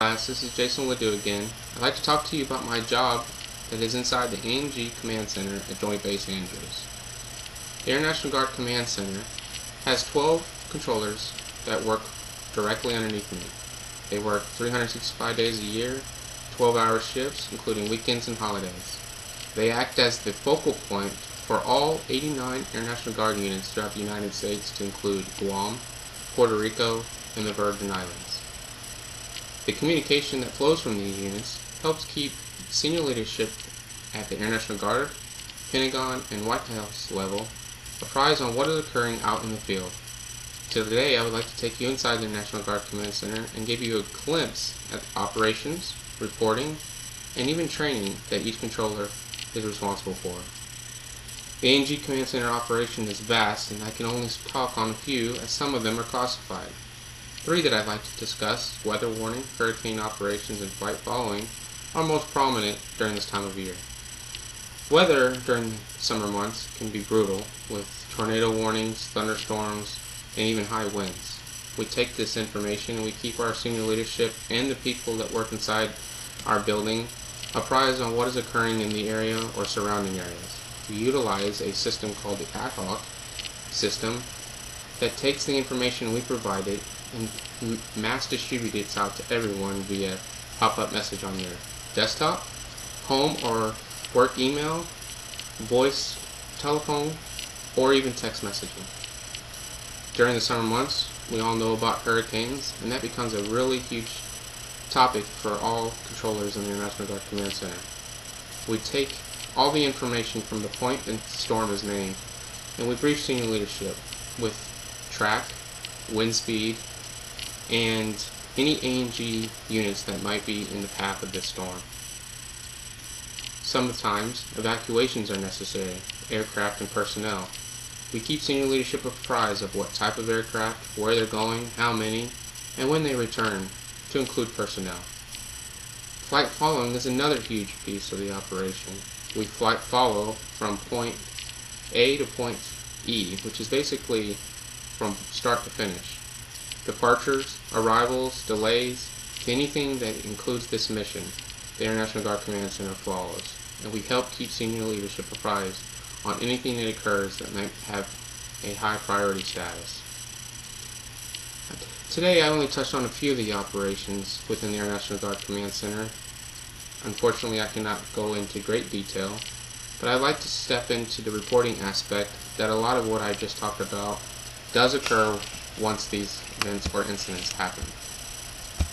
Class, this is Jason Ledoux again. I'd like to talk to you about my job that is inside the ANG Command Center at Joint Base Andrews. The Air National Guard Command Center has 12 controllers that work directly underneath me. They work 365 days a year, 12-hour shifts, including weekends and holidays. They act as the focal point for all 89 Air National Guard units throughout the United States, to include Guam, Puerto Rico, and the Virgin Islands. The communication that flows from these units helps keep senior leadership at the Air National Guard, Pentagon, and White House level apprised on what is occurring out in the field. Today I would like to take you inside the National Guard Command Center and give you a glimpse at operations, reporting, and even training that each controller is responsible for. The ANG Command Center operation is vast, and I can only talk on a few as some of them are classified. Three that I'd like to discuss, weather warning, hurricane operations, and flight following, are most prominent during this time of year. Weather during the summer months can be brutal, with tornado warnings, thunderstorms, and even high winds. We take this information and we keep our senior leadership and the people that work inside our building apprised on what is occurring in the area or surrounding areas. We utilize a system called the ad hoc system that takes the information we provided and mass distribute it out to everyone via pop-up message on your desktop, home or work email, voice, telephone, or even text messaging. During the summer months, we all know about hurricanes, and that becomes a really huge topic for all controllers in the Air National Guard Command Center. We take all the information from the point the storm is named, and we brief senior leadership with track, wind speed, and any ANG units that might be in the path of this storm. Sometimes evacuations are necessary, aircraft and personnel. We keep senior leadership apprised of what type of aircraft, where they're going, how many, and when they return, to include personnel. Flight following is another huge piece of the operation. We flight follow from point A to point E, which is basically from start to finish. Departures, arrivals, delays, anything that includes this mission, the Air National Guard Command Center follows, and we help keep senior leadership apprised on anything that occurs that might have a high priority status. Today I only touched on a few of the operations within the Air National Guard Command Center. Unfortunately, I cannot go into great detail, but I'd like to step into the reporting aspect that a lot of what I just talked about does occur once these events or incidents happen.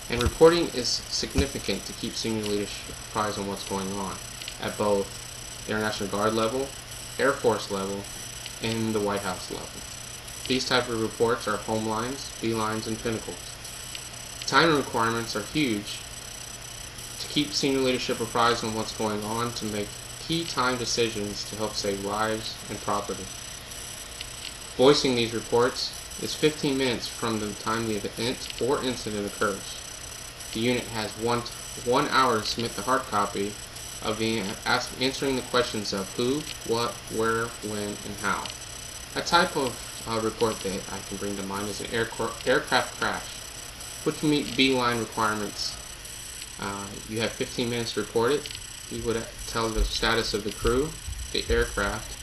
And reporting is significant to keep senior leadership apprised on what's going on at both the Air National Guard level, Air Force level, and the White House level. These type of reports are home lines, B lines, and pinnacles. Time requirements are huge to keep senior leadership apprised on what's going on, to make key time decisions to help save lives and property. Voicing these reports is 15 minutes from the time the event or incident occurs. The unit has one hour to submit the hard copy of answering the questions of who, what, where, when, and how. A type of report that I can bring to mind is an aircraft crash, which can meet B-line requirements. You have 15 minutes to report it. You would tell the status of the crew, the aircraft,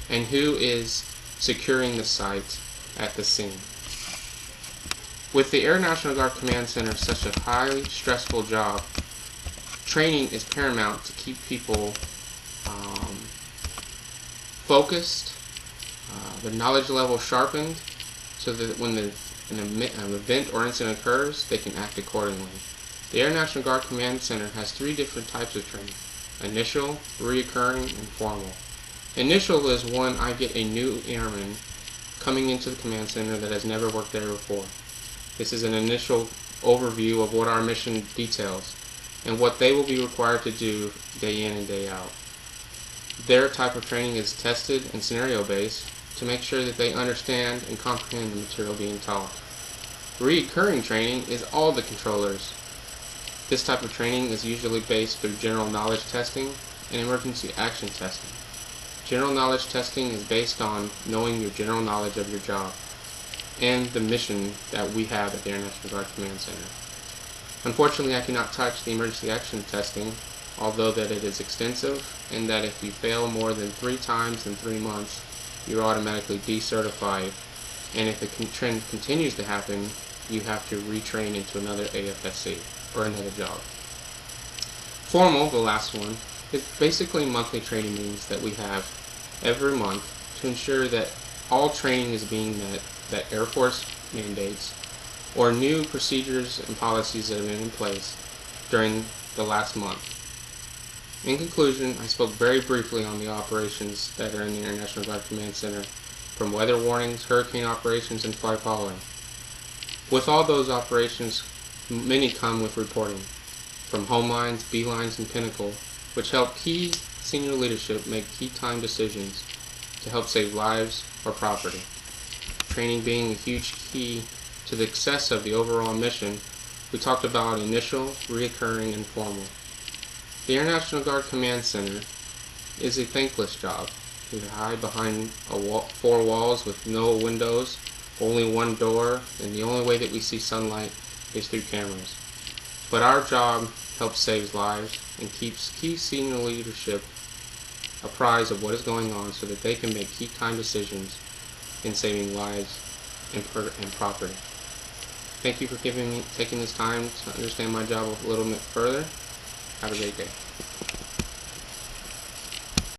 and who is securing the site at the scene. With the Air National Guard Command Center such a highly stressful job, training is paramount to keep people focused, the knowledge level sharpened, so that when an event or incident occurs, they can act accordingly. The Air National Guard Command Center has three different types of training: initial, reoccurring, and formal. Initial is when I get a new airman coming into the command center that has never worked there before. This is an initial overview of what our mission details and what they will be required to do day in and day out. Their type of training is tested and scenario based to make sure that they understand and comprehend the material being taught. Recurring training is all the controllers. This type of training is usually based through general knowledge testing and emergency action testing. General knowledge testing is based on knowing your general knowledge of your job and the mission that we have at the Air National Guard Command Center. Unfortunately, I cannot touch the emergency action testing, although that it is extensive, and that if you fail more than 3 times in 3 months, you're automatically decertified, and if the trend continues to happen, you have to retrain into another AFSC, or another job. Formal, the last one, is basically monthly training meetings that we have every month to ensure that all training is being met, that Air Force mandates, or new procedures and policies that have been in place during the last month. In conclusion, I spoke very briefly on the operations that are in the International Guard Command Center, from weather warnings, hurricane operations, and flight following. With all those operations, many come with reporting, from home lines, B lines, and Pinnacle, which help key senior leadership make key time decisions to help save lives or property. Training being a huge key to the success of the overall mission, we talked about initial, reoccurring, and formal. The International Guard Command Center is a thankless job. You hide behind 4 walls with no windows, only one door, and the only way that we see sunlight is through cameras. But our job helps save lives and keeps key senior leadership apprised of what is going on so that they can make key time decisions in saving lives and property. Thank you for taking this time to understand my job a little bit further. Have a great day.